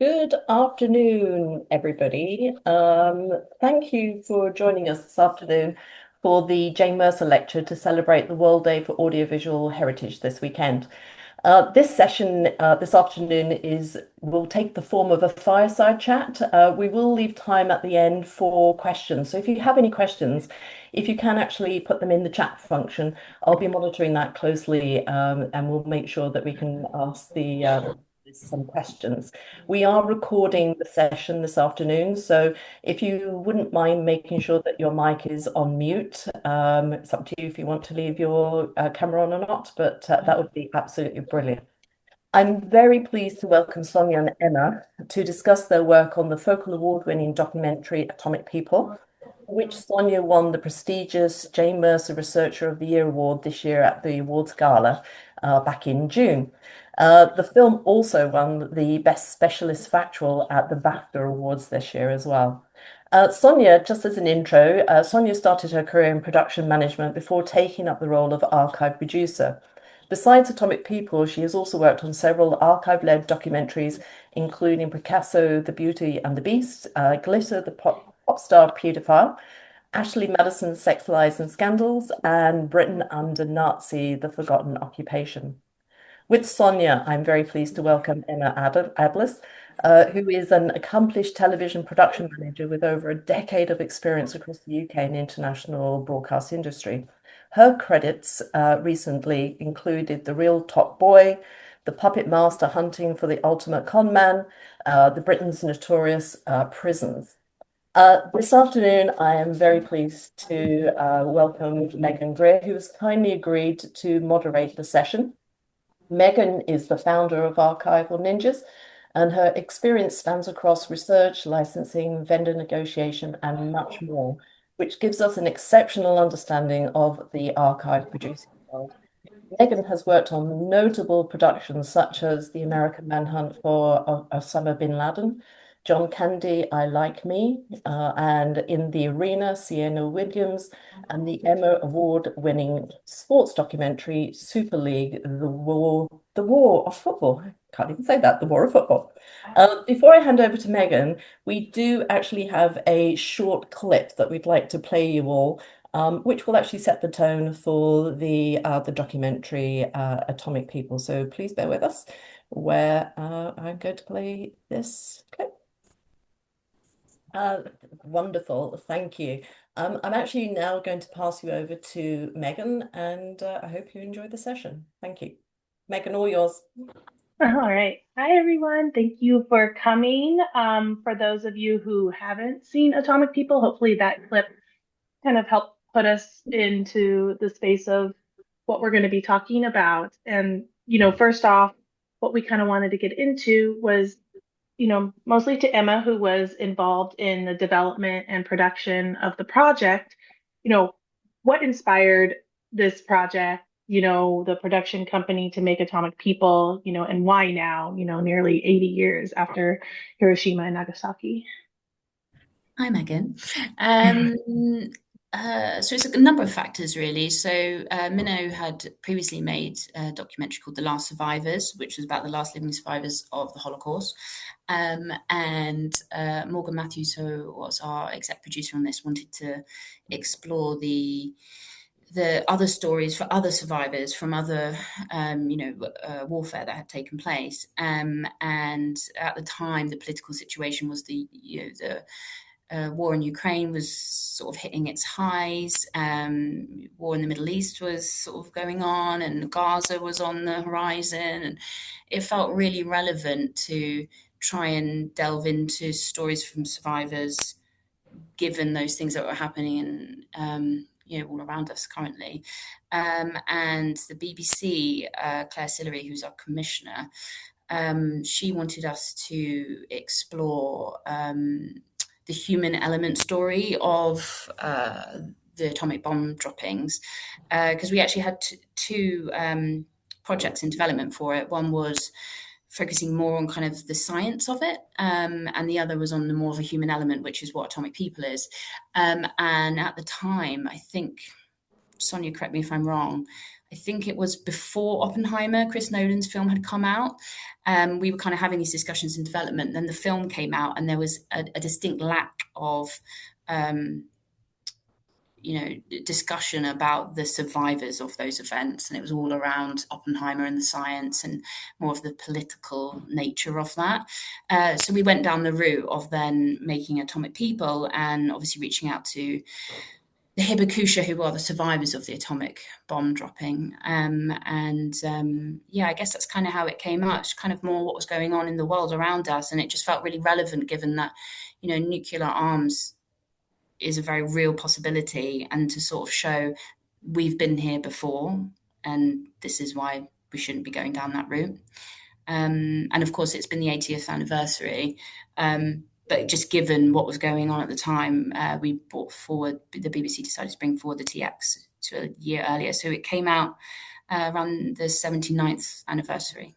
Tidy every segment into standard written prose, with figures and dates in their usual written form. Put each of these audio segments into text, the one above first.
Good afternoon, everybody. Thank you for joining us this afternoon for the Jane Mercer Lecture to celebrate the World Day for Audiovisual Heritage this weekend. This session this afternoon will take the form of a fireside chat. We will leave time at the end for questions. So if you have any questions, if you can actually put them in the chat function, I'll be monitoring that closely, and we'll make sure that we can ask the some questions. We are recording the session this afternoon, so if you wouldn't mind making sure that your mic is on mute, it's up to you if you want to leave your camera on or not, but that would be absolutely brilliant. I'm very pleased to welcome Sonia and Emma to discuss their work on the Focal Award-winning documentary Atomic People, which Sonia won the prestigious Jane Mercer Researcher of the Year award this year at the awards gala back in June. The film also won the Best Specialist Factual at the BAFTA Awards this year as well. Sonia, just as an intro, Sonia started her career in production management before taking up the role of archive producer. Besides Atomic People, she has also worked on several archive-led documentaries, including Picasso, The Beauty and the Beast, Glitter, the pop star pedophile, Ashley Madison's Sex, Lies and Scandals, and Britain Under Nazi, The Forgotten Occupation. With Sonia, I'm very pleased to welcome Emma Alldis, who is an accomplished television production manager with over a decade of experience across the UK and international broadcast industry. Her credits recently included The Real Top Boy, The Puppet Master Hunting for the Ultimate Con Man, the Britain's Notorious Prisons. This afternoon, I am very pleased to welcome Megan Greer, who has kindly agreed to moderate the session. Megan is the founder of Archival Ninjas, and her experience spans across research, licensing, vendor negotiation, and much more, which gives us an exceptional understanding of the archive producing world. Megan has worked on notable productions such as The American Manhunt for Osama bin Laden, John Candy, I Like Me, and In the Arena, Sienna Williams, and the Emma Award-winning sports documentary Super League, The War of Football. I can't even say that, The War of Football. Before I hand over to Megan, we do actually have a short clip that we'd like to play you all, which will actually set the tone for the documentary Atomic People. So please bear with us, where I'm going to play this clip. Uh, Wonderful, thank you. I'm actually now going to pass you over to Megan, and I hope you enjoy the session. Thank you. Megan, all yours. All right. Hi, everyone. Thank you for coming. For those of you who haven't seen Atomic People, hopefully that clip kind of helped put us into the space of what we're going to be talking about. And, first off, what we kind of wanted to get into was, mostly to Emma, who was involved in the development and production of the project, you know, what inspired this project, the production company to make Atomic People, and why now, nearly 80 years after Hiroshima and Nagasaki. Hi, Megan. Um, so it's a number of factors, really. So Minnow had previously made a documentary called The Last Survivors, which was about the last living survivors of the Holocaust. And Morgan Matthews, who was our exec producer on this, wanted to explore the other stories for other survivors from other, warfare that had taken place. And at the time, the political situation was the war in Ukraine was sort of hitting its highs. War in the Middle East was sort of going on, and Gaza was on the horizon. And it felt really relevant to try and delve into stories from survivors, given those things that were happening in, all around us currently. And the BBC, Claire Sillery, who's our commissioner, she wanted us to explore the human element story of the atomic bomb droppings, because we actually had two projects in development for it. One was focusing more on kind of the science of it, and the other was on the more of a human element, which is what Atomic People is. And at the time, I think, Sonia, correct me if I'm wrong, I think it was before Oppenheimer, Chris Nolan's film, had come out. We were kind of having these discussions in development. Then the film came out, and there was a distinct lack of discussion about the survivors of those events, and it was all around Oppenheimer and the science and more of the political nature of that. So we went down the route of then making Atomic People, and obviously reaching out to the Hibakusha, who are the survivors of the atomic bomb dropping. I guess that's kind of how it came out. It's kind of more what was going on in the world around us, and it just felt really relevant given that, nuclear arms is a very real possibility, and to sort of show we've been here before and this is why we shouldn't be going down that route. And of course it's been the 80th anniversary, but just given what was going on at the time, we brought forward, the BBC decided to bring forward the TX to a year earlier, so it came out around the 79th anniversary.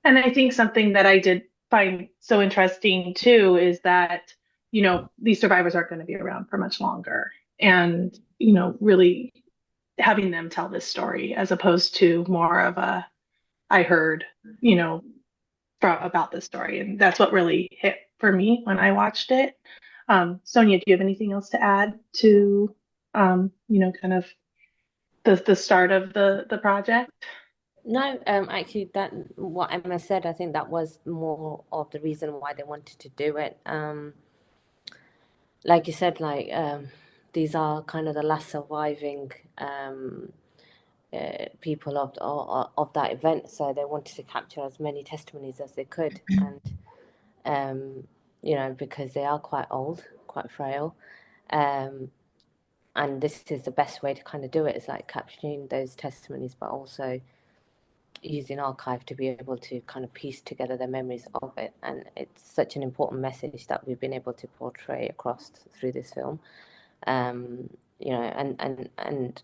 And I think something that I did find so interesting too is that, these survivors aren't going to be around for much longer. And, really having them tell this story as opposed to more of a, I heard, about this story. And that's what really hit for me when I watched it. Sonia, do you have anything else to add to, kind of the start of the project? No, actually, that what Emma said, I think that was more of the reason why they wanted to do it. Like you said, these are kind of the last surviving people of that event, so they wanted to capture as many testimonies as they could, and because they are quite old, quite frail, and this is the best way to kind of do it, is like capturing those testimonies, but also using archive to be able to kind of piece together their memories of it. And it's such an important message that we've been able to portray across through this film. And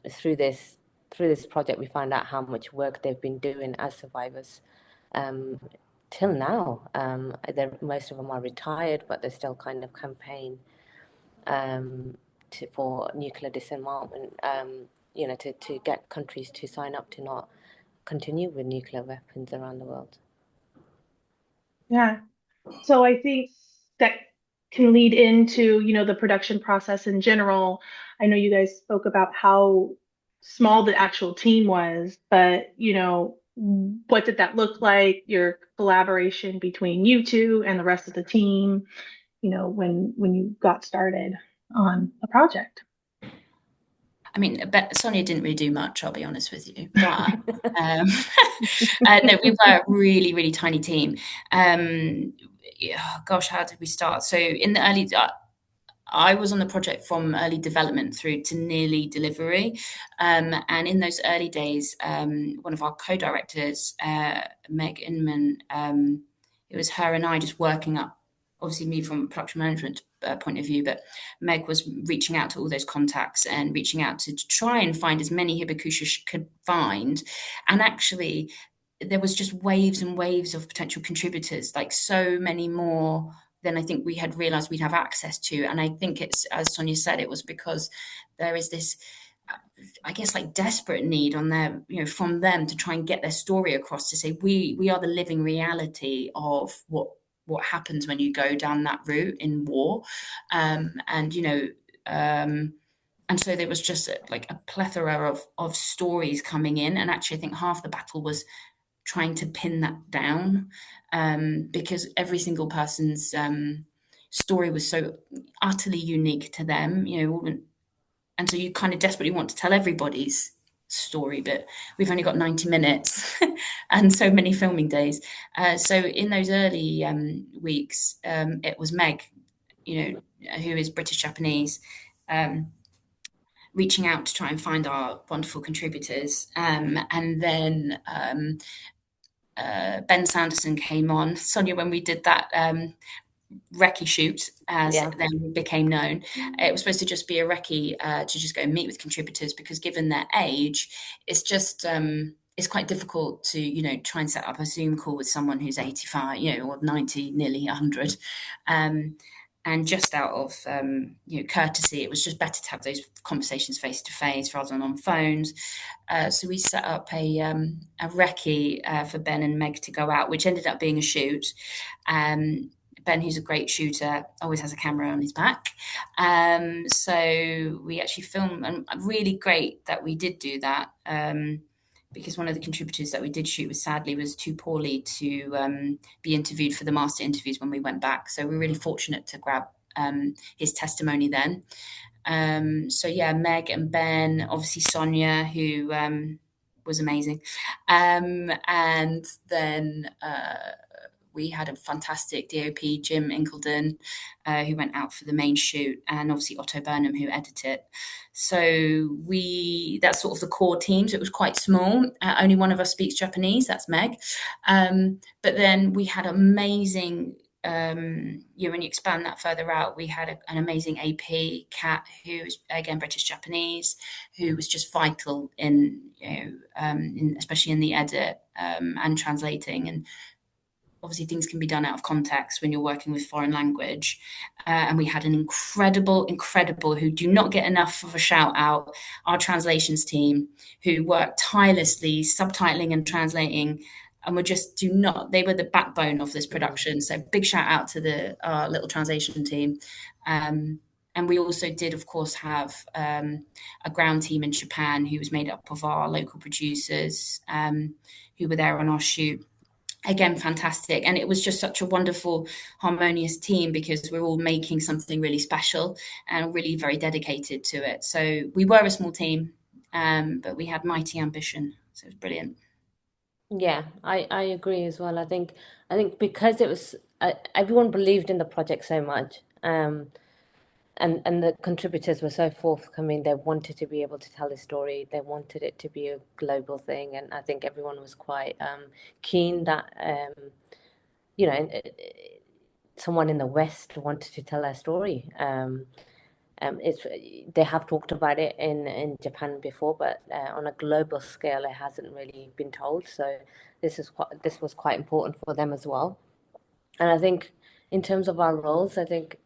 through this project, we find out how much work they've been doing as survivors till now. Most of them are retired, but they still kind of campaign for nuclear disarmament, to get countries to sign up to not continue with nuclear weapons around the world. Yeah. So I think that can lead into, the production process in general. I know you guys spoke about how small the actual team was, but, what did that look like? Your collaboration between you two and the rest of the team, when you got started on a project? I mean, Sonia didn't really do much, I'll be honest with you. But no, we were a really, really tiny team. Gosh, how did we start? So in the early, I was on the project from early development through to nearly delivery. And in those early days, one of our co-directors, Meg Inman, it was her and I just working up, obviously me from a production management point of view, but Meg was reaching out to all those contacts and reaching out to try and find as many Hibakusha she could find. And actually, there was just waves and waves of potential contributors, like so many more than I think we had realized we'd have access to. And I think it's, as Sonia said, it was because there is this, I guess, like desperate need on their, from them to try and get their story across, to say we are the living reality of what happens when you go down that route in war. And so there was just like a plethora of stories coming in. And actually, I think half the battle was trying to pin that down, because every single person's story was so utterly unique to them, and so you kind of desperately want to tell everybody's story, but we've only got 90 minutes and so many filming days. So in those early weeks, it was Meg, who is British Japanese, reaching out to try and find our wonderful contributors. And then Ben Sanderson came on. Sonia, when we did that recce shoot, as then became known, it was supposed to just be a recce to just go and meet with contributors, because given their age, it's just it's quite difficult to try and set up a Zoom call with someone who's 85, or 90, nearly 100. And just out of courtesy, it was just better to have those conversations face to face rather than on phones. So we set up a recce for Ben and Meg to go out, which ended up being a shoot. Ben, who's a great shooter, always has a camera on his back. So we actually filmed, and really great that we did do that. Because one of the contributors that we did shoot sadly was too poorly to be interviewed for the master interviews when we went back. So we were really fortunate to grab his testimony then. So yeah, Meg and Ben, obviously Sonia, who was amazing. And then we had a fantastic DOP, Jim Inkledon, who went out for the main shoot, and obviously Otto Burnham, who edited it. So that's sort of the core team. So it was quite small. Only one of us speaks Japanese, that's Meg. But then we had amazing, when you expand that further out, we had an amazing AP, Kat, who is, again, British Japanese, who was just vital in, especially in the edit and translating. And obviously things can be done out of context when you're working with foreign language. And we had an incredible, who do not get enough of a shout out, our translations team, who worked tirelessly subtitling and translating, and they were the backbone of this production. So big shout out to our little translation team. And we also did, of course, have a ground team in Japan who was made up of our local producers who were there on our shoot. Again, fantastic. And it was just such a wonderful, harmonious team because we're all making something really special and really very dedicated to it. So we were a small team, but we had mighty ambition. So it was brilliant. Yeah, I agree as well. I think because it was everyone believed in the project so much, and the contributors were so forthcoming. They wanted to be able to tell the story. They wanted it to be a global thing, and I think everyone was quite keen that someone in the West wanted to tell their story. They have talked about it in Japan before, but on a global scale, it hasn't really been told. So this was quite important for them as well. And I think in terms of our roles, I think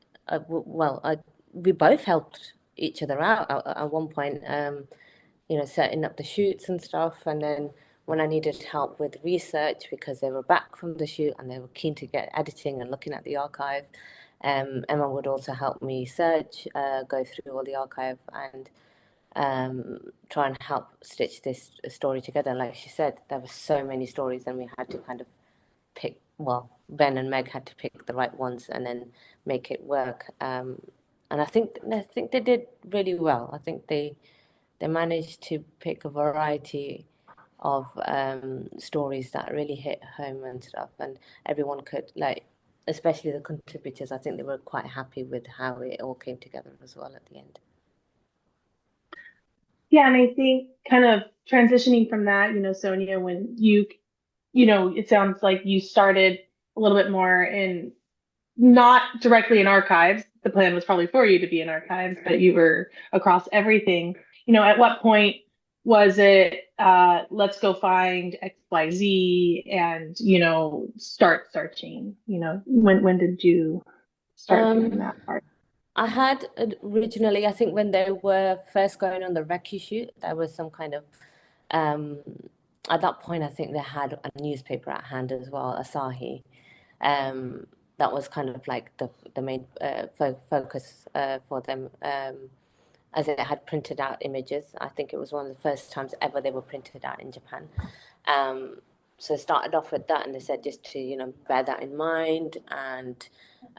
we both helped each other out at one point. Setting up the shoots and stuff, and then when I needed help with research because they were back from the shoot and they were keen to get editing and looking at the archive. Emma would also help me search, go through all the archive and try and help stitch this story together. Like she said, there were so many stories and we had to kind of pick, Ben and Meg had to pick the right ones and then make it work. And I think they did really well. I think they managed to pick a variety of stories that really hit home and stuff, and everyone could, especially the contributors, I think they were quite happy with how it all came together as well at the end. Yeah, and I think kind of transitioning from that, Sonia, when it sounds like you started a little bit more in, not directly in archives. The plan was probably for you to be in archives, but you were across everything. At what point was it, let's go find XYZ and, start searching? When did you start doing that part? I had originally, I think when they were first going on the recce shoot, there was some kind of, at that point, I think they had a newspaper at hand as well, Asahi. That was kind of like the main focus for them, as it had printed out images. I think it was one of the first times ever they were printed out in Japan. So I started off with that, and they said just to bear that in mind. And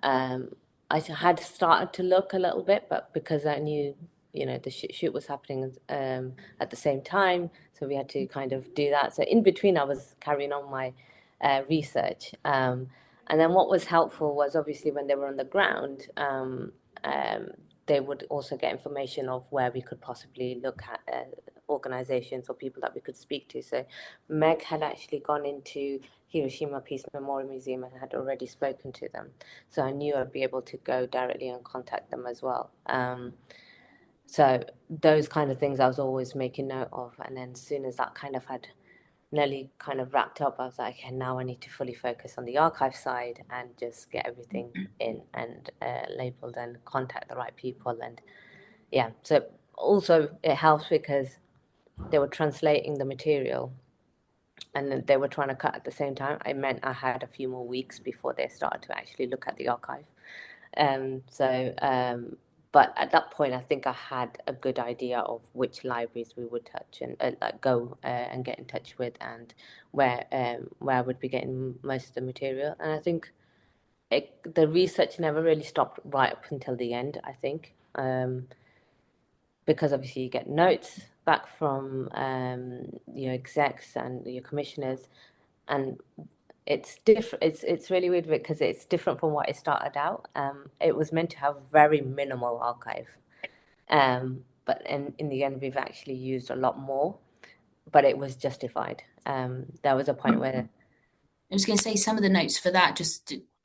I had started to look a little bit, but because I knew the shoot was happening at the same time, so we had to kind of do that. So in between, I was carrying on my research. And then what was helpful was obviously when they were on the ground, they would also get information of where we could possibly look at organizations or people that we could speak to. So Meg had actually gone into Hiroshima Peace Memorial Museum and had already spoken to them. So I knew I'd be able to go directly and contact them as well. So those kind of things I was always making note of. And then as soon as that kind of had nearly kind of wrapped up, I was like, okay, now I need to fully focus on the archive side and just get everything in and labeled and contact the right people. And yeah, so also it helps because they were translating the material and then they were trying to cut at the same time. It meant I had a few more weeks before they started to actually look at the archive. But at that point, I think I had a good idea of which libraries we would touch and go and get in touch with, and where I would be getting most of the material. And I think the research never really stopped right up until the end, I think, because obviously you get notes back from your execs and your commissioners, and it's different. It's really weird because it's different from what it started out. It was meant to have very minimal archive, but in the end we've actually used a lot more, but it was justified. There was a point where I was going to say some of the notes for that,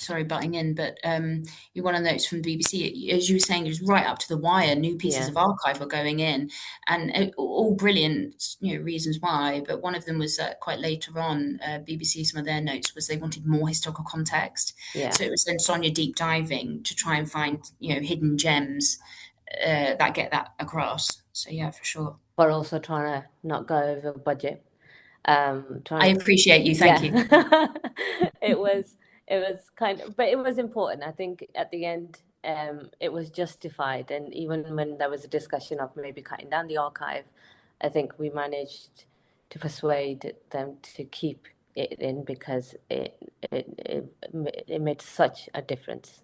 sorry, butting in, but one of the notes from the BBC, as you were saying, it was right up to the wire. New pieces of archive were going in, and all brilliant, reasons why. But one of them was quite later on. BBC, some of their notes was they wanted more historical context. Yeah. So it was then Sonia deep diving to try and find hidden gems that get that across. So yeah, for sure. But also trying to not go over budget. I appreciate you. Thank you. It was kind of, but it was important. I think at the end, it was justified. And even when there was a discussion of maybe cutting down the archive, I think we managed to persuade them to keep it in because it made such a difference.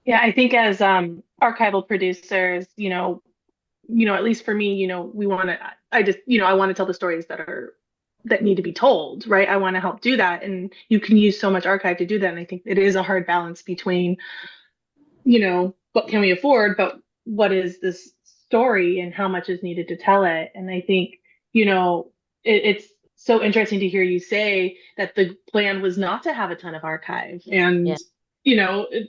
Yeah, I think as archival producers, at least for me, we want to, I want to tell the stories that need to be told, right? I want to help do that. And you can use so much archive to do that. And I think it is a hard balance between, what can we afford, but what is this story and how much is needed to tell it? And I think, it's so interesting to hear you say that the plan was not to have a ton of archive and,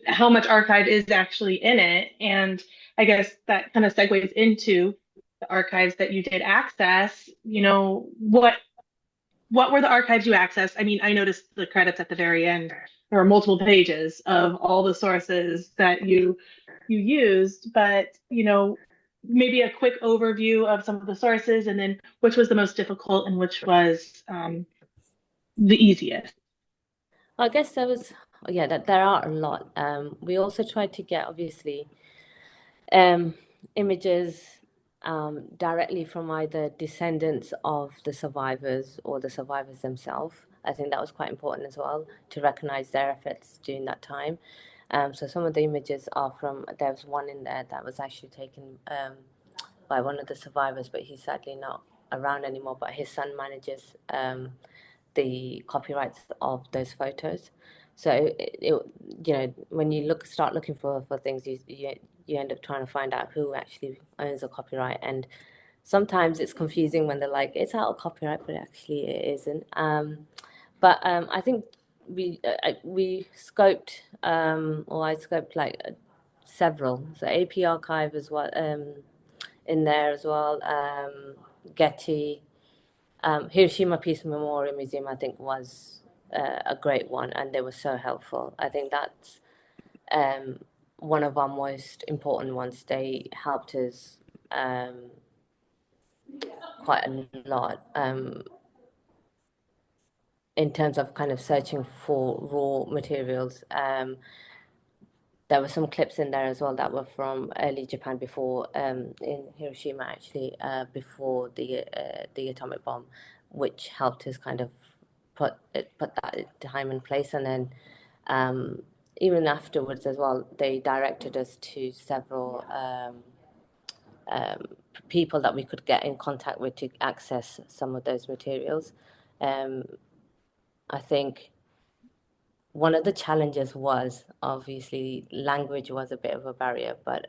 how much archive is actually in it. And I guess that kind of segues into the archives that you did access. What were the archives you accessed? I mean, I noticed the credits at the very end. There are multiple pages of all the sources that you used, but maybe a quick overview of some of the sources, and then which was the most difficult and which was the easiest. I guess there are a lot. We also tried to get obviously images directly from either descendants of the survivors or the survivors themselves. I think that was quite important as well to recognize their efforts during that time. So some of the images are from, there was one in there that was actually taken by one of the survivors, but he's sadly not around anymore, but his son manages the copyrights of those photos. So when you start looking for things, you end up trying to find out who actually owns the copyright. And sometimes it's confusing when they're like, it's out of copyright, but actually it isn't. But I think we scoped, or I scoped like several. So AP Archive as well, in there as well. Getty, Hiroshima Memorial Museum, I think was a great one, and they were so helpful. I think that's one of our most important ones. They helped us quite a lot in terms of kind of searching for raw materials. There were some clips in there as well that were from early Japan before, in Hiroshima actually, before the atomic bomb, which helped us kind of put that time and place. And then even afterwards as well, they directed us to several people that we could get in contact with to access some of those materials. I think one of the challenges was obviously language was a bit of a barrier, but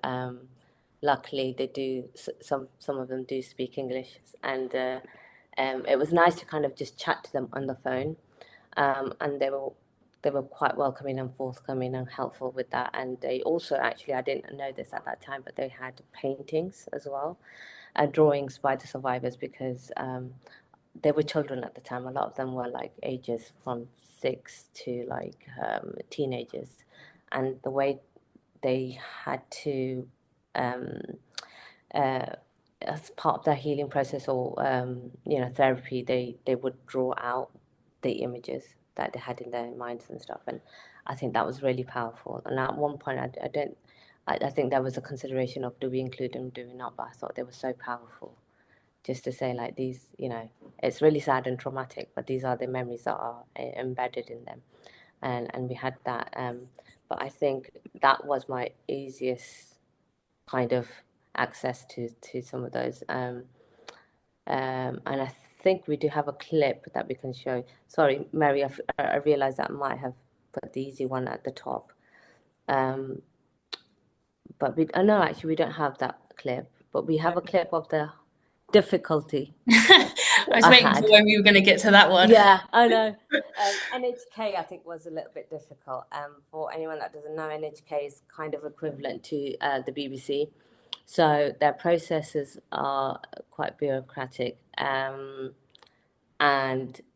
luckily they do, some of them do speak English, and it was nice to kind of just chat to them on the phone, and they were quite welcoming and forthcoming and helpful with that. And they also, actually, I didn't know this at that time, but they had paintings as well, drawings by the survivors, because they were children at the time. A lot of them were like ages from 6 to like teenagers, and the way they had to as part of their healing process or therapy, they would draw out the images that they had in their minds and stuff, and I think that was really powerful. And at one point I think there was a consideration of do we include them, do we not, but I thought they were so powerful just to say like these, it's really sad and traumatic, but these are the memories that are embedded in them, and we had that, but I think that was my easiest kind of access to some of those, and I think we do have a clip that we can show. Sorry, Mary, I realized that I might have put the easy one at the top, but no, actually we don't have that clip, but we have a clip of the difficulty. I was waiting for when we were going to get to that one. Yeah, I know. NHK, I think, was a little bit difficult. For anyone that doesn't know, NHK is kind of equivalent to the BBC. So their processes are quite bureaucratic. And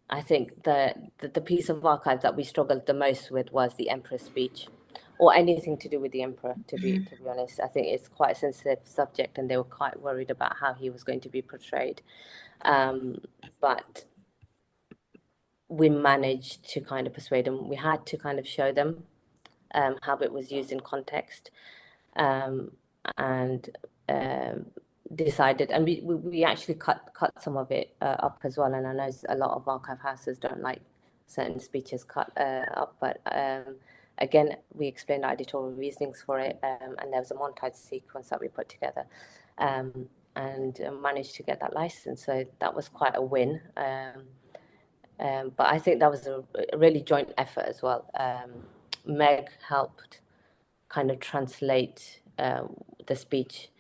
I think the piece of archive that we struggled the most with was the Emperor's speech, or anything to do with the Emperor, to be honest. I think it's quite a sensitive subject, and they were quite worried about how he was going to be portrayed. But we managed to kind of persuade them. We had to kind of show them how it was used in context, and decided, and we actually cut some of it up as well. And I know a lot of archive houses don't like certain speeches cut up, but again, we explained our editorial reasonings for it, and there was a montage sequence that we put together, and managed to get that license. So that was quite a win. But I think that was a really joint effort as well. Meg helped kind of translate the speech,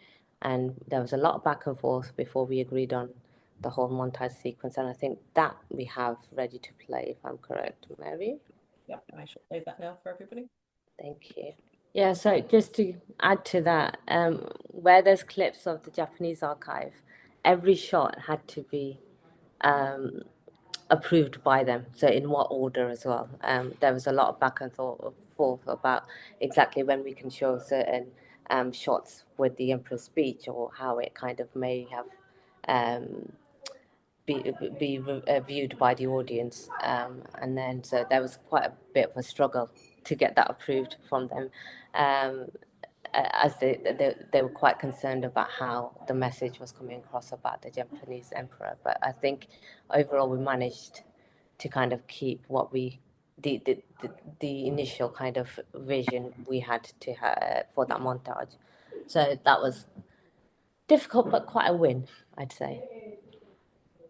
and there was a lot of back and forth before we agreed on the whole montage sequence. And I think that we have ready to play, if I'm correct, Mary. Yeah, I shall play that now for everybody. Thank you. Yeah, so just to add to that, where there's clips of the Japanese archive, every shot had to be approved by them. So in what order as well. There was a lot of back and forth about exactly when we can show certain shots with the Emperor's speech, or how it kind of may have be viewed by the audience. And then so there was quite a bit of a struggle to get that approved from them. As they were quite concerned about how the message was coming across about the Japanese emperor. But I think overall we managed to kind of keep what the initial kind of vision we had to have for that montage. So that was difficult, but quite a win, I'd say.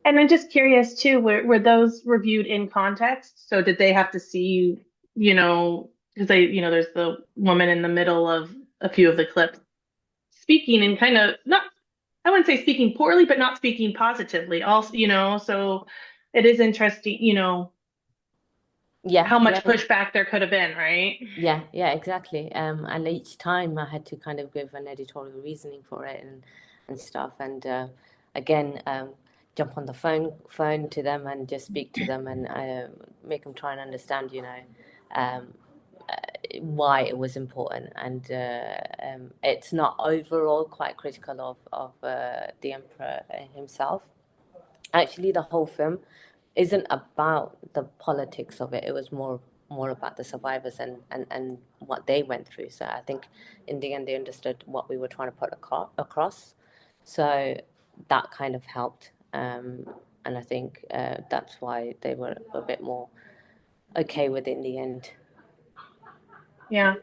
And I'm just curious too, were those reviewed in context? So did they have to see, because there's the woman in the middle of a few of the clips speaking, and kind of not, I wouldn't say speaking poorly, but not speaking positively also, so it is interesting, how much pushback there could have been, right? Yeah, exactly. And each time I had to kind of give an editorial reasoning for it and stuff. And again, jump on the phone to them and just speak to them and make them try and understand, why it was important. And it's not overall quite critical of the Emperor himself. Actually, the whole film isn't about the politics of it. It was more about the survivors and what they went through. So I think in the end they understood what we were trying to put across. So that kind of helped. And I think that's why they were a bit more okay with it in the end. Yeah.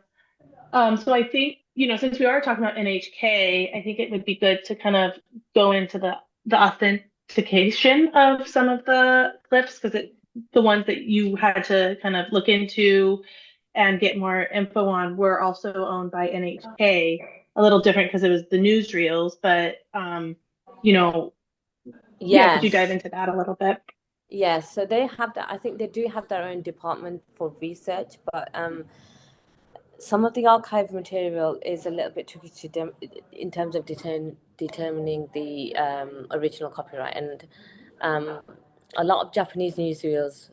So I think, since we are talking about NHK, I think it would be good to kind of go into the authentication of some of the clips, because the ones that you had to kind of look into and get more info on were also owned by NHK. A little different because it was the newsreels, but could you dive into that a little bit? Yeah, so they have that. I think they do have their own department for research, but some of the archive material is a little bit tricky to in terms of determining the original copyright. And a lot of Japanese newsreels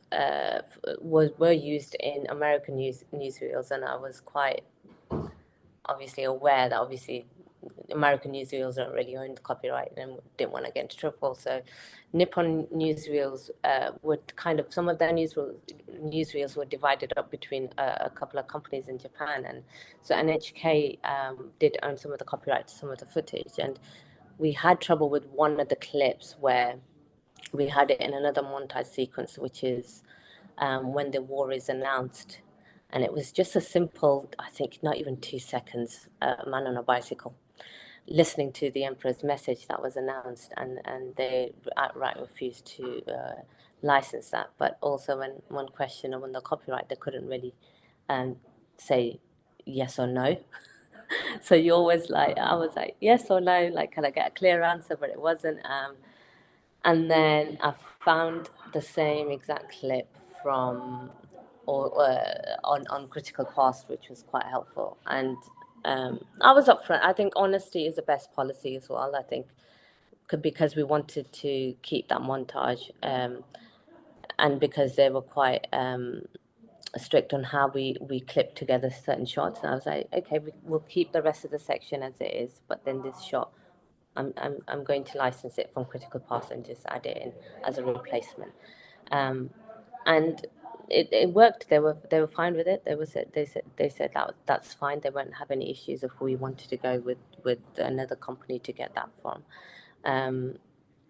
were used in American newsreels, and I was quite obviously aware that obviously American newsreels don't really own the copyright and didn't want to get into trouble. So Nippon newsreels would kind of, some of their newsreels were divided up between a couple of companies in Japan. And so NHK did own some of the copyright to some of the footage. And we had trouble with one of the clips where we had it in another montage sequence, which is when the war is announced. And it was just a simple, I think not even 2 seconds, a man on a bicycle listening to the emperor's message that was announced, and they outright refused to license that. But also when one question on the copyright, they couldn't really say yes or no. So you always like, I was like, yes or no, like, can I get a clear answer? But it wasn't. And then I found the same exact clip from on Critical Past, which was quite helpful. And I was upfront. I think honesty is the best policy as well. I think because we wanted to keep that montage, and because they were quite strict on how we clip together certain shots. And I was like, okay, we'll keep the rest of the section as it is, but then this shot, I'm going to license it from Critical Path and just add it in as a replacement. And it worked. They were fine with it. They said that's fine. They won't have any issues if we wanted to go with another company to get that from.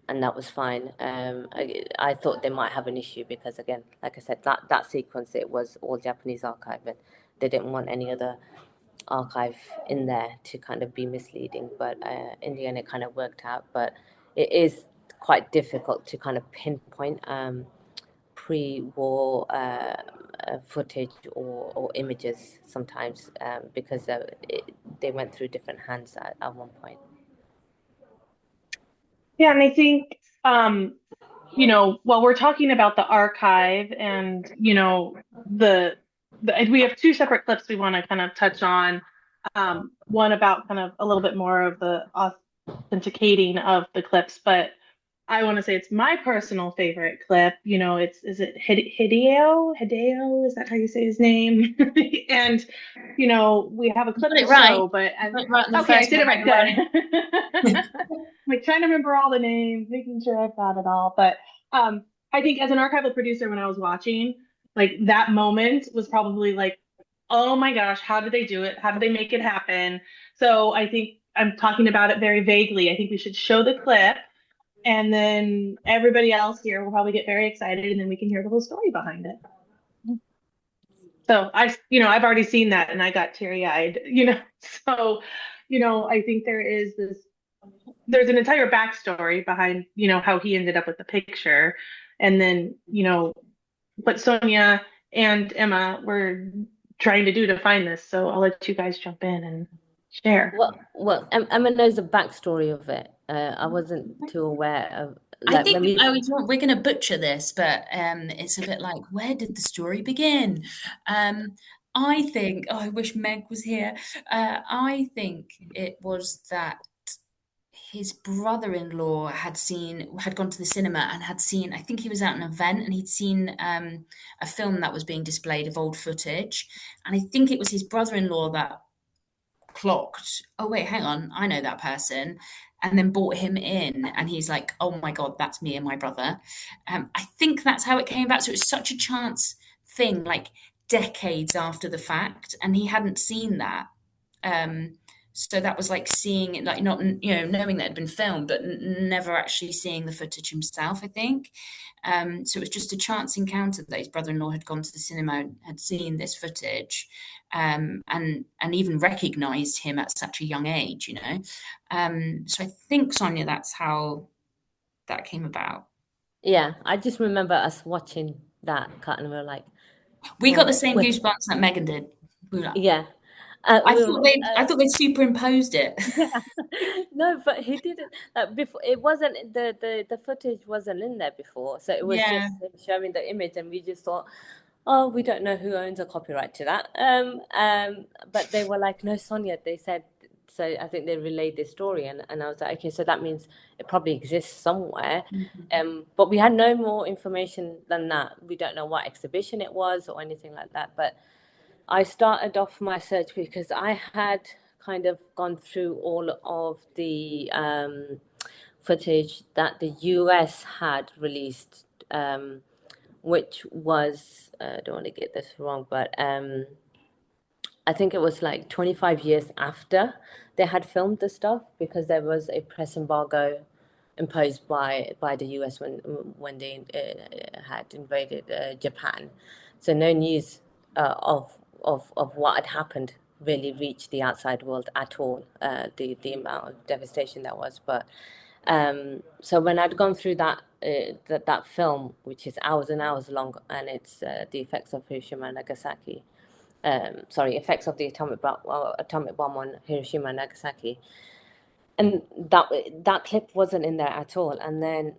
And that was fine. I thought they might have an issue because, again, like I said, that sequence, it was all Japanese archive, and they didn't want any other archive in there to kind of be misleading. But in the end, it kind of worked out. But it is quite difficult to kind of pinpoint pre-war footage or images sometimes, because they went through different hands at one point. Yeah, and I think, while we're talking about the archive and, we have two separate clips we want to kind of touch on. One about kind of a little bit more of the authenticating of the clips, but I want to say it's my personal favorite clip. Is it Hideo? Hideo, is that how you say his name? And, we have a clip to show, but okay, I did it right. Good. Like trying to remember all the names, making sure I've got it all. But I think as an archival producer, when I was watching, like that moment was probably like, oh my gosh, how did they do it? How did they make it happen? So I think I'm talking about it very vaguely. I think we should show the clip, and then everybody else here will probably get very excited, and then we can hear the whole story behind it. So I've already seen that, and I got teary-eyed, So, I think there's an entire backstory behind, how he ended up with the picture, and then, what Sonia and Emma were trying to do to find this. So I'll let you guys jump in and share. Well, Emma knows the backstory of it. I wasn't too aware of. I think we're going to butcher this, but it's a bit like, where did the story begin? I think, I wish Meg was here. I think it was that his brother-in-law had gone to the cinema and had seen, I think he was at an event, and he'd seen a film that was being displayed of old footage. And I think it was his brother-in-law that clocked, oh wait, hang on, I know that person, and then brought him in, and he's like, oh my God, that's me and my brother. I think that's how it came about. So it was such a chance thing, like decades after the fact, and he hadn't seen that. So that was like seeing it, like not, knowing that it had been filmed, but never actually seeing the footage himself, I think. So it was just a chance encounter that his brother-in-law had gone to the cinema and had seen this footage, and even recognized him at such a young age, So I think, Sonia, that's how that came about. Yeah, I just remember us watching that cut, and we were like, we got the same goosebumps that Megan did. Yeah. I thought they superimposed it. Yeah. No, but he didn't. Before, it wasn't the footage wasn't in there before, so it was just him showing the image, and we just thought, oh, we don't know who owns a copyright to that. But they were like, no, Sonia. They said so I think they relayed this story, and I was like, okay, so that means it probably exists somewhere. But we had no more information than that. We don't know what exhibition it was or anything like that. But I started off my search because I had kind of gone through all of the footage that the US had released, which was, I don't want to get this wrong, but I think it was like 25 years after they had filmed the stuff, because there was a press embargo imposed by the US when they had invaded Japan. So no news of what had happened really reached the outside world at all. The amount of devastation that was, but so when I'd gone through that film, which is hours and hours long, and it's the effects of Hiroshima and Nagasaki. Effects of the atomic bomb on Hiroshima and Nagasaki, and that clip wasn't in there at all. And then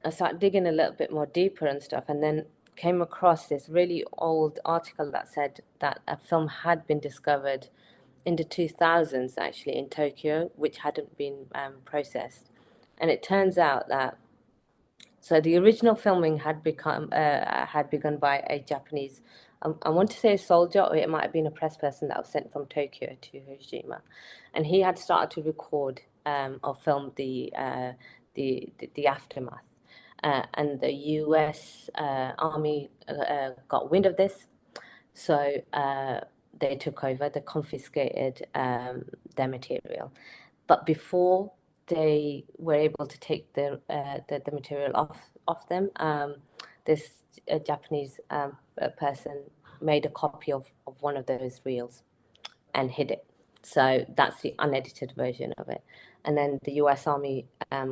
I started digging a little bit more deeper and stuff, and then came across this really old article that said that a film had been discovered in the 2000s, actually, in Tokyo, which hadn't been processed. And it turns out that the original filming had begun by a Japanese, I want to say a soldier, or it might have been a press person that was sent from Tokyo to Hiroshima, and he had started to record or film the aftermath, and the U.S. Army got wind of this, so they took over, they confiscated their material, but before they were able to take the material off them, this Japanese person made a copy of one of those reels and hid it. So that's the unedited version of it. And then the US Army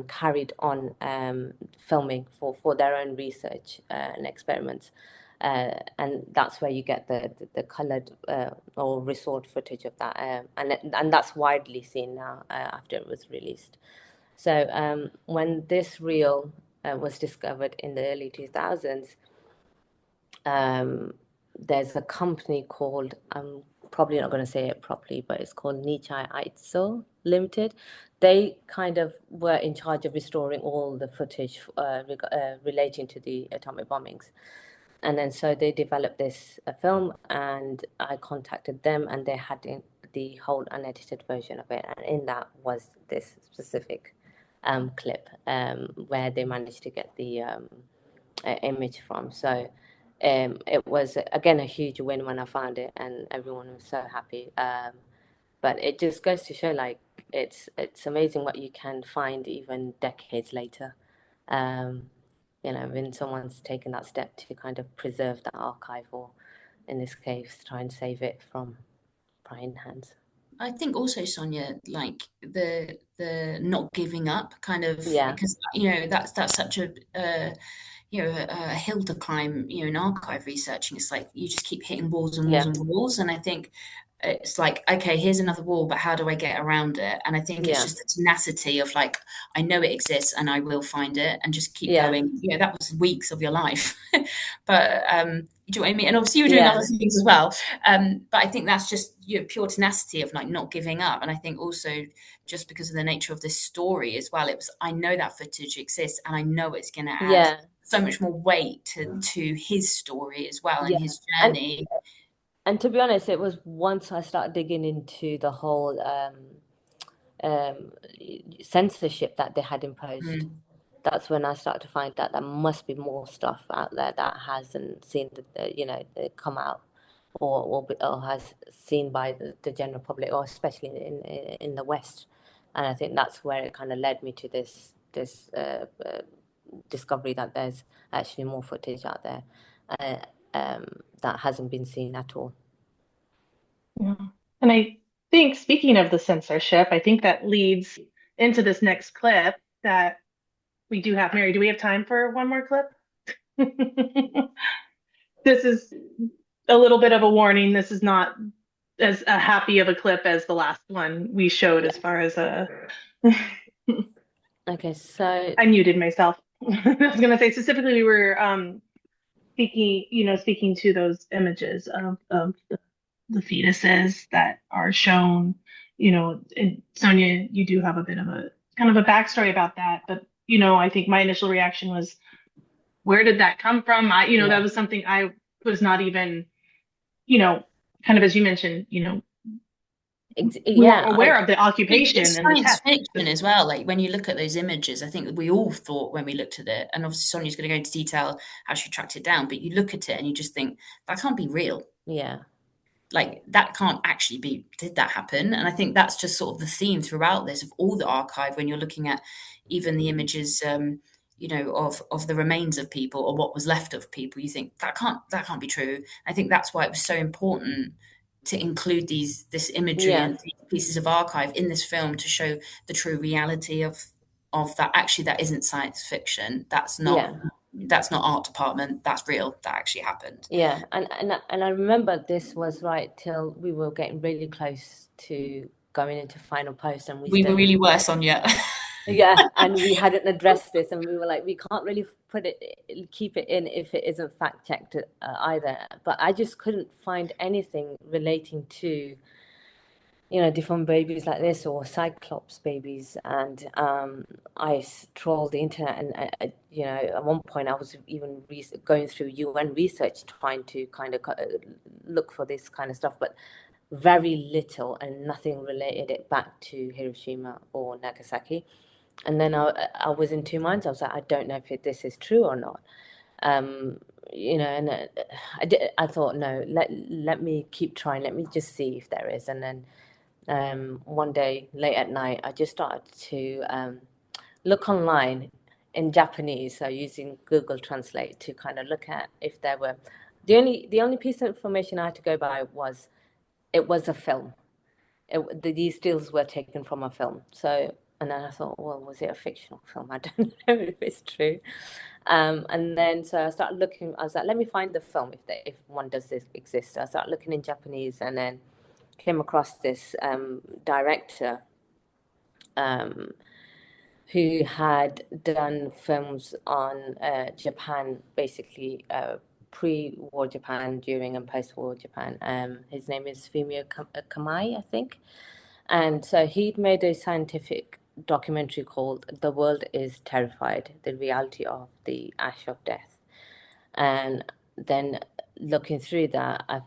carried on filming for their own research and experiments. And that's where you get the colored or restored footage of that. And that's widely seen now after it was released. So when this reel was discovered in the early 2000s, there's a company called, I'm probably not going to say it properly, but it's called Nichai Aitso Limited. They kind of were in charge of restoring all the footage relating to the atomic bombings. And then so they developed this film, and I contacted them, and they had the whole unedited version of it. And in that was this specific clip where they managed to get the image from. So it was, again, a huge win when I found it, and everyone was so happy. But it just goes to show, like, it's amazing what you can find even decades later. When someone's taken that step to kind of preserve that archive, or in this case, try and save it from prying hands. I think also, Sonia, like the not giving up kind of, because that's such a hill to climb, in archive researching. It's like you just keep hitting walls and walls and walls, and I think it's like, okay, here's another wall, but how do I get around it? And I think it's just the tenacity of, like, I know it exists and I will find it, and just keep going. That was weeks of your life. But do you know what I mean? And obviously you were doing other things as well. But I think that's just pure tenacity of, like, not giving up. And I think also just because of the nature of this story as well, it was, I know that footage exists, and I know it's going to add so much more weight to his story as well, and his journey. And to be honest, it was once I started digging into the whole censorship that they had imposed. That's when I started to find that there must be more stuff out there that hasn't seen come out or has seen by the general public, or especially in the West. And I think that's where it kind of led me to this discovery that there's actually more footage out there that hasn't been seen at all. Yeah. And I think, speaking of the censorship, I think that leads into this next clip that we do have. Mary, do we have time for one more clip? This is a little bit of a warning. This is not as happy of a clip as the last one we showed, as far as a... Okay, so... I muted myself. I was going to say, specifically, we were speaking to those images of the fetuses that are shown, and Sonia, you do have a bit of a kind of a backstory about that, but I think my initial reaction was, where did that come from? That was something I was not even, kind of as you mentioned, we weren't aware of the occupation It's and the science test. fiction as well. Like when you look at those images, I think that we all thought when we looked at it, and obviously Sonia's going to go into detail how she tracked it down, but you look at it and you just think that can't be real. Yeah. Like that can't actually be, did that happen? And I think that's just sort of the theme throughout this of all the archive when you're looking at even the images of the remains of people or what was left of people. You think that can't be true. I think that's why it was so important to include this imagery Yeah. and these pieces of archive in this film to show the true reality of that. Actually, that isn't science fiction. That's not art department. That's real. That actually happened. Yeah, and I remember this was right till we were getting really close to going into final post, and We still, really were, Sonia. yeah, and we hadn't addressed this, and we were like, we can't really keep it in if it isn't fact checked either. But I just couldn't find anything relating to, deformed babies like this or cyclops babies. And I trawled the internet, and at one point I was even going through UN research trying to kind of look for this kind of stuff, but very little and nothing related it back to Hiroshima or Nagasaki. And then I was in two minds. I was like, I don't know if this is true or not. And I thought, no, let me keep trying. Let me just see if there is. And then one day late at night, I just started to look online in Japanese, so using Google Translate to kind of look at if there were. The only piece of information I had to go by was it was a film. These stills were taken from a film. So, and then I thought, well, was it a fictional film? I don't know if it's true. And then so I started looking. I was like, let me find the film if one does this exist. So I started looking in Japanese, and then came across this director who had done films on Japan, basically pre-war Japan, during and post-war Japan. His name is Fumio Kamai, I think. And so he'd made a scientific documentary called The World is Terrified, The Reality of the Ash of Death. And then looking through that, I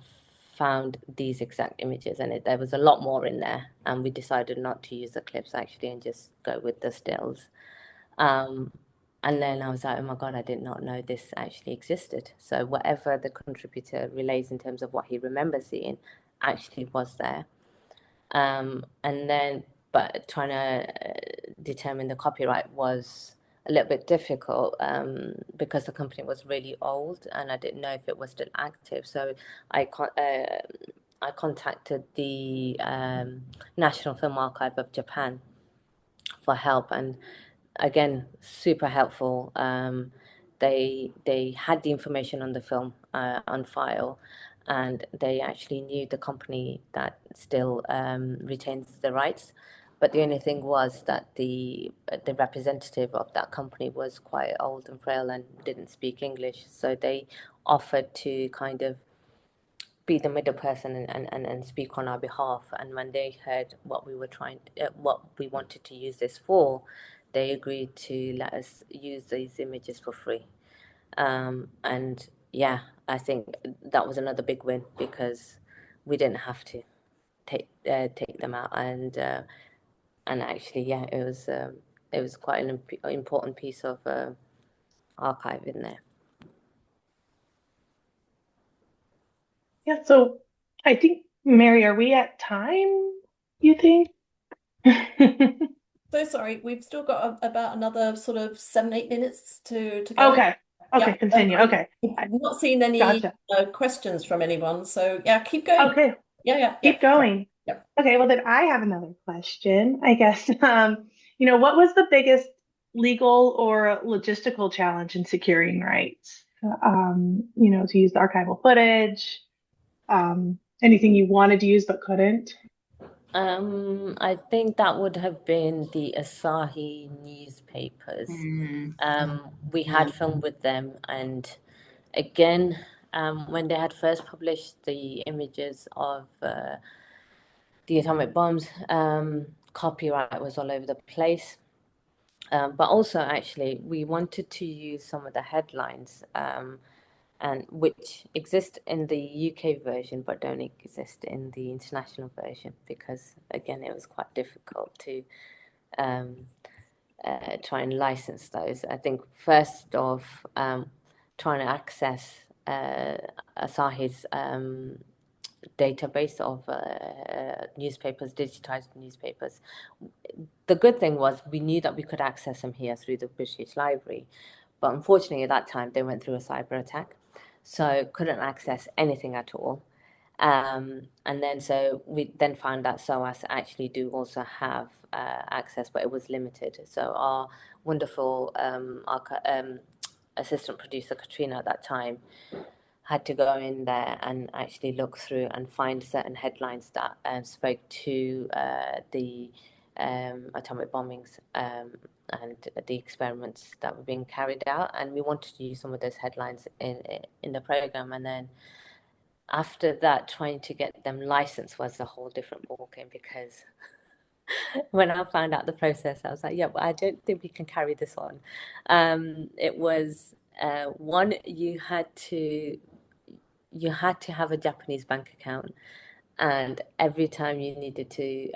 found these exact images, and there was a lot more in there, and we decided not to use the clips actually and just go with the stills. And then I was like, oh my God, I did not know this actually existed. So whatever the contributor relays in terms of what he remembers seeing actually was there. And then, but trying to determine the copyright was a little bit difficult because the company was really old and I didn't know if it was still active. So I contacted the National Film Archive of Japan for help, and again, super helpful. They had the information on the film on file, and they actually knew the company that still retains the rights. But the only thing was that the representative of that company was quite old and frail and didn't speak English. So they offered to kind of be the middle person and speak on our behalf. And when they heard what we were what we wanted to use this for, they agreed to let us use these images for free. And yeah, I think that was another big win because we didn't have to take them out, and actually, yeah, it was quite an important piece of archive in there. Yeah, so I think, Mary, are we at time, you think? So sorry, we've still got about another sort of 7-8 minutes to go. Okay, Yeah. continue. Okay. I've not seen any Gotcha. Questions from anyone, so yeah, keep going. Okay, Yeah. keep going. Yeah. Okay, well then I have another question, I guess. What was the biggest legal or logistical challenge in securing rights? To use the archival footage, anything you wanted to use but couldn't? I think that would have been the Asahi newspapers. We had filmed with them, and again, when they had first published the images of the atomic bombs. Copyright was all over the place. But also, actually, we wanted to use some of the headlines, and which exist in the UK version but don't exist in the international version, because again, it was quite difficult to try and license those. I think first off, trying to access Asahi's database of newspapers, digitized newspapers. The good thing was we knew that we could access them here through the British Library, but unfortunately at that time they went through a cyber attack, so couldn't access anything at all. And then so we then found that SOAS actually do also have access, but it was limited. So our wonderful assistant producer Katrina at that time had to go in there and actually look through and find certain headlines that spoke to the atomic bombings and the experiments that were being carried out, and we wanted to use some of those headlines in the program. And then after that, trying to get them licensed was a whole different ballgame, because when I found out the process, I was like, yeah, but I don't think we can carry this on. It was one, you had to have a Japanese bank account, and every time you needed to,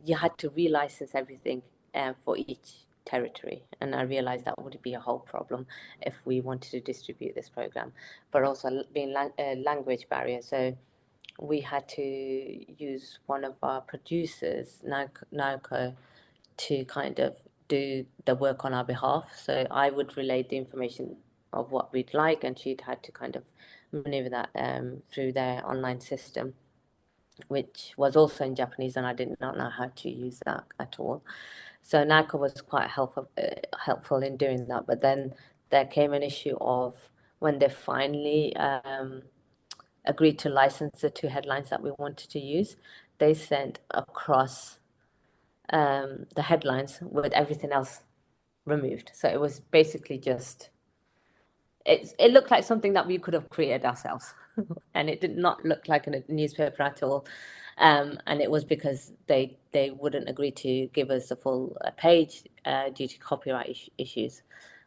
you had to relicense everything for each territory. And I realized that would be a whole problem if we wanted to distribute this program, but also being a language barrier. So we had to use one of our producers, Naoko, to kind of do the work on our behalf. So I would relay the information of what we'd like, and she'd had to kind of maneuver that through their online system, which was also in Japanese, and I did not know how to use that at all. So Naka was quite helpful in doing that. But then there came an issue of when they finally agreed to license the two headlines that we wanted to use, they sent across the headlines with everything else removed. So it was basically just, it looked like something that we could have created ourselves. And it did not look like a newspaper at all. And it was because they wouldn't agree to give us a full page due to copyright issues.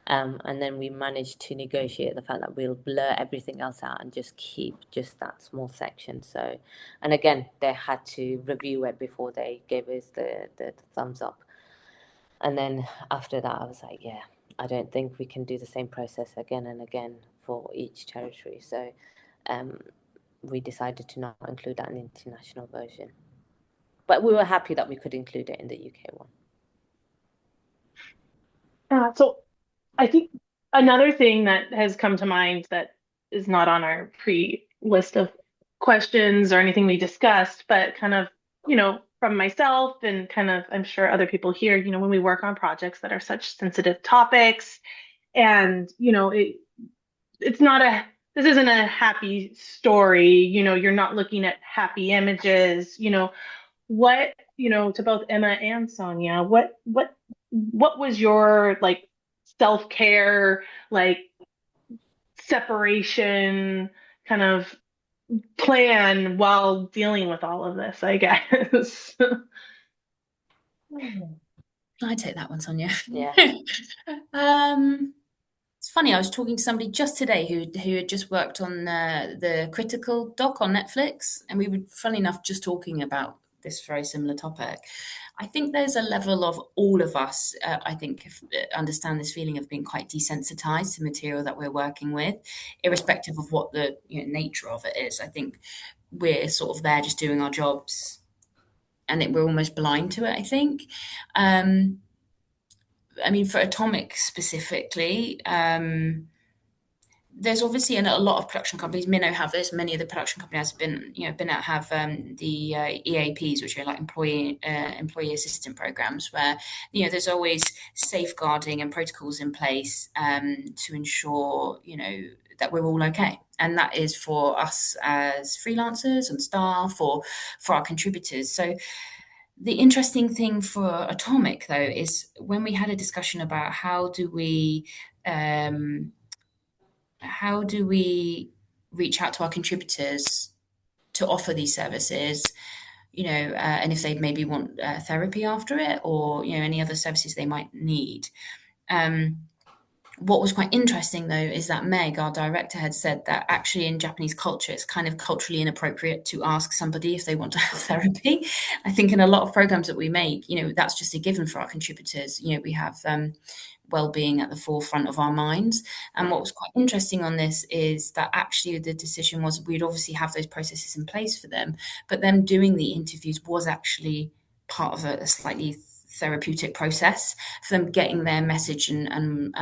And then we managed to negotiate the fact that we'll blur everything else out and just keep just that small section. So, and again, they had to review it before they gave us the thumbs up. And then after that, I was like, yeah, I don't think we can do the same process again and again for each territory. So we decided to not include that in the international version. But we were happy that we could include it in the UK one. So I think another thing that has come to mind that is not on our list of questions or anything we discussed, but kind of, from myself and kind of, I'm sure other people here, when we work on projects that are such sensitive topics, and, this isn't a happy story, you're not looking at happy images, what, to both Emma and Sonia, what was your like self-care, like separation kind of plan while dealing with all of this, I guess? I take that one, Sonia. Yeah. It's funny, I was talking to somebody just today who had just worked on the Critical doc on Netflix, and we were, funny enough, just talking about this very similar topic. I think there's a level of all of us, understand this feeling of being quite desensitized to material that we're working with, irrespective of what the nature of it is. I think we're sort of there just doing our jobs, and we're almost blind to it, I think. I mean, for Atomic specifically, there's obviously a lot of production companies. Minnow have this. Many of the production companies have the EAPs, which are like employee assistance programs, where there's always safeguarding and protocols in place to ensure that we're all okay. And that is for us as freelancers and staff, or for our contributors. So the interesting thing for Atomic, though, is when we had a discussion about how do we reach out to our contributors to offer these services, and if they maybe want therapy after it, or any other services they might need. What was quite interesting, though, is that Meg, our director, had said that actually in Japanese culture, it's kind of culturally inappropriate to ask somebody if they want to have therapy. I think in a lot of programs that we make, that's just a given for our contributors. We have well-being at the forefront of our minds. And what was quite interesting on this is that actually the decision was we'd obviously have those processes in place for them, but them doing the interviews was actually part of a slightly therapeutic process for them getting their message and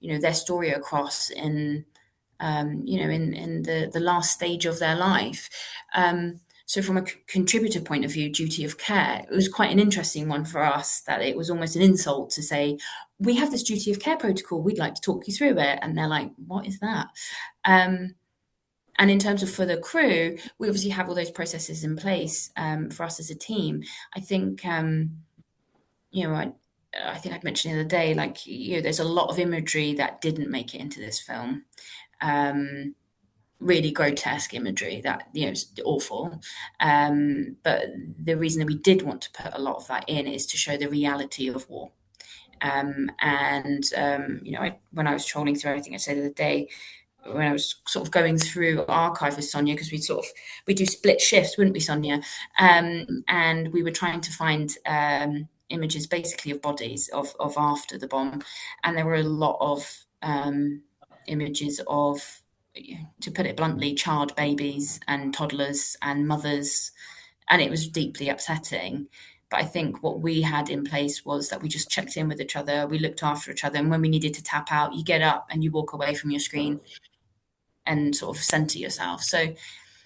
their story across in the last stage of their life. So from a contributor point of view, duty of care, it was quite an interesting one for us, that it was almost an insult to say, we have this duty of care protocol, we'd like to talk you through it. And they're like, what is that? And in terms of for the crew, we obviously have all those processes in place for us as a team. I think, I think I'd mentioned the other day, there's a lot of imagery that didn't make it into this film. Really grotesque imagery that is awful, but the reason that we did want to put a lot of that in is to show the reality of war. When I was trolling through, I think I said the other day, when I was sort of going through archive with Sonia, because we do split shifts, wouldn't we, Sonia? And we were trying to find images basically of bodies of after the bomb, and there were a lot of images of, to put it bluntly, charred babies and toddlers and mothers, and it was deeply upsetting. But I think what we had in place was that we just checked in with each other, we looked after each other, and when we needed to tap out, you get up and you walk away from your screen and sort of center yourself. So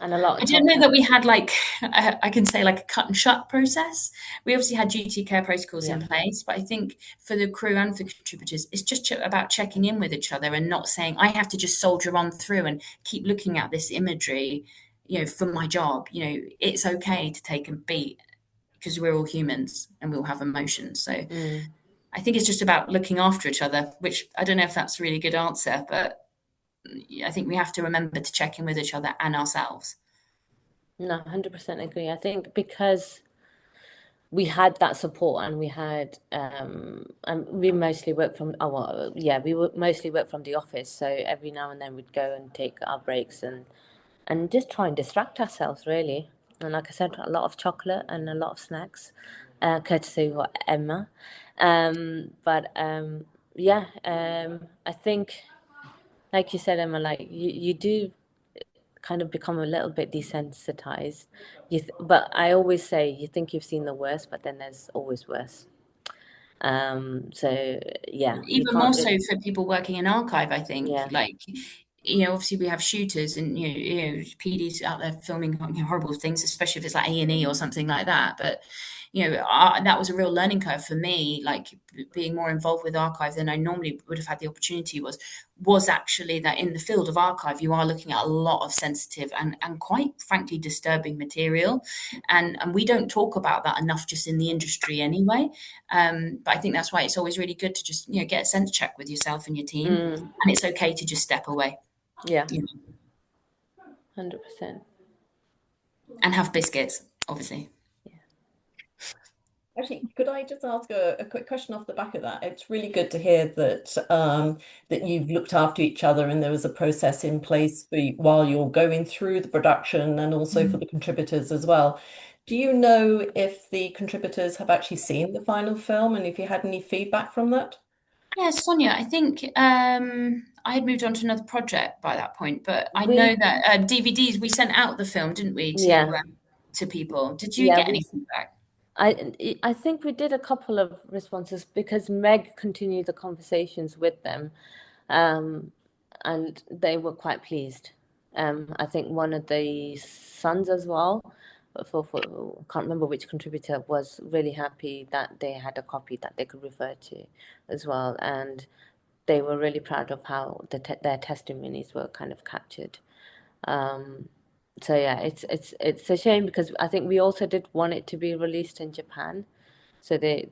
And a lot of I didn't know that we had I can say a cut and shut process. We obviously had duty of care protocols in place, but I think for the crew and for contributors, it's just about checking in with each other and not saying, I have to just soldier on through and keep looking at this imagery, for my job. It's okay to take a beat, because we're all humans and we all have emotions. So I think it's just about looking after each other, which I don't know if that's a really good answer, but I think we have to remember to check in with each other and ourselves. No, 100% agree. I think because we had that support, and we had and we mostly work from we would mostly work from the office, so every now and then we'd go and take our breaks and just try and distract ourselves, really. And like I said, a lot of chocolate and a lot of snacks, courtesy of Emma. I think, like you said, Emma, you do kind of become a little bit desensitized. But I always say, you think you've seen the worst, but then there's always worse. Even more so for people working in archive, I think. Obviously we have shooters and PDs out there filming horrible things, especially if it's like A&E or something like that. But that was a real learning curve for me, being more involved with archive than I normally would have had the opportunity, was actually that in the field of archive, you are looking at a lot of sensitive and quite frankly disturbing material. And we don't talk about that enough just in the industry anyway. But I think that's why it's always really good to just, get a sense check with yourself and your team. And it's okay to just step away. Yeah. 100%. And have biscuits, obviously. Actually, could I just ask a quick question off the back of that? It's really good to hear that that you've looked after each other and there was a process in place for you while you're going through the production, and also for the contributors as well. Do you know if the contributors have actually seen the final film, and if you had any feedback from that? Yeah, Sonia, I think I had moved on to another project by that point, but I know that DVDs, we sent out the film, didn't we, to people? Did you get any feedback? I think we did a couple of responses, because Meg continued the conversations with them, and they were quite pleased. I think one of the sons as well, for can't remember which contributor, was really happy that they had a copy that they could refer to as well, and they were really proud of how their testimonies were kind of captured. So yeah, it's a shame, because I think we also did want it to be released in Japan, so they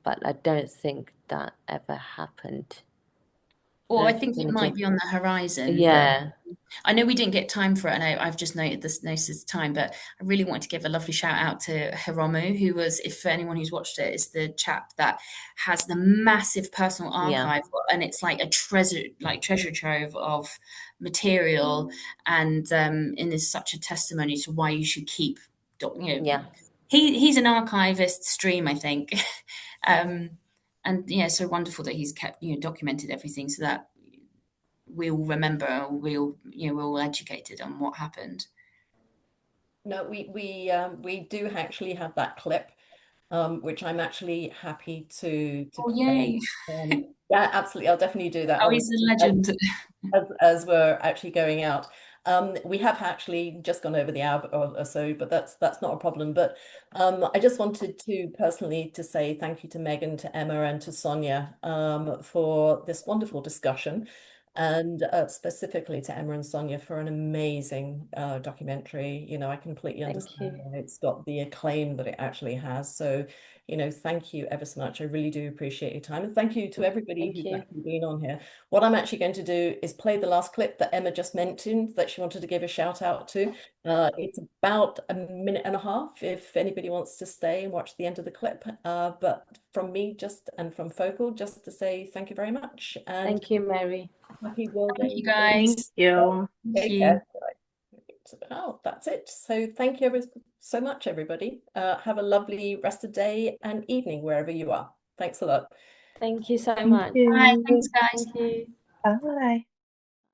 but I don't think that ever happened. Or I to think it finish might it. be on the horizon, but Yeah, I know we didn't get time for it. I know I've just noted this notice time, but I really wanted to give a lovely shout out to Hiromu, who was, if for anyone who's watched it, is the chap that has the massive personal yeah, archive, and it's like a treasure trove of material, and is such a testimony to why you should keep, yeah. he's an archivist stream, I think. um, and yeah, so wonderful that he's kept, documented everything so that we'll remember, we're all educated on what happened. No, we do actually have that clip, which I'm actually happy to Oh, play. yay. Yeah, absolutely. I'll definitely do that Oh, on he's a legend. as we're actually going out. We have actually just gone over the hour or so, but that's not a problem. But I just wanted to personally to say thank you to Megan, to Emma, and to Sonia for this wonderful discussion, and specifically to Emma and Sonia for an amazing documentary. You know, I completely Thank understand you. why it's got the acclaim that it actually has. So, you know, thank you ever so much. I really do appreciate your time, and thank you to everybody Thank who's you. actually been on here. What I'm actually going to do is play the last clip that Emma just mentioned that she wanted to give a shout out to. It's about a minute and a half if anybody wants to stay and watch the end of the clip. But from me and from Focal, just to say thank you very much and Thank you, Mary. happy World Thank Day. you, Thank guys. you. Thank Take you. care. Oh, that's it. So thank you ever so much, everybody. Have a lovely rest of the day and evening wherever you are. Thanks a lot. Thank you so Thank much. Bye. you. Thanks, guys. Thank you. Bye.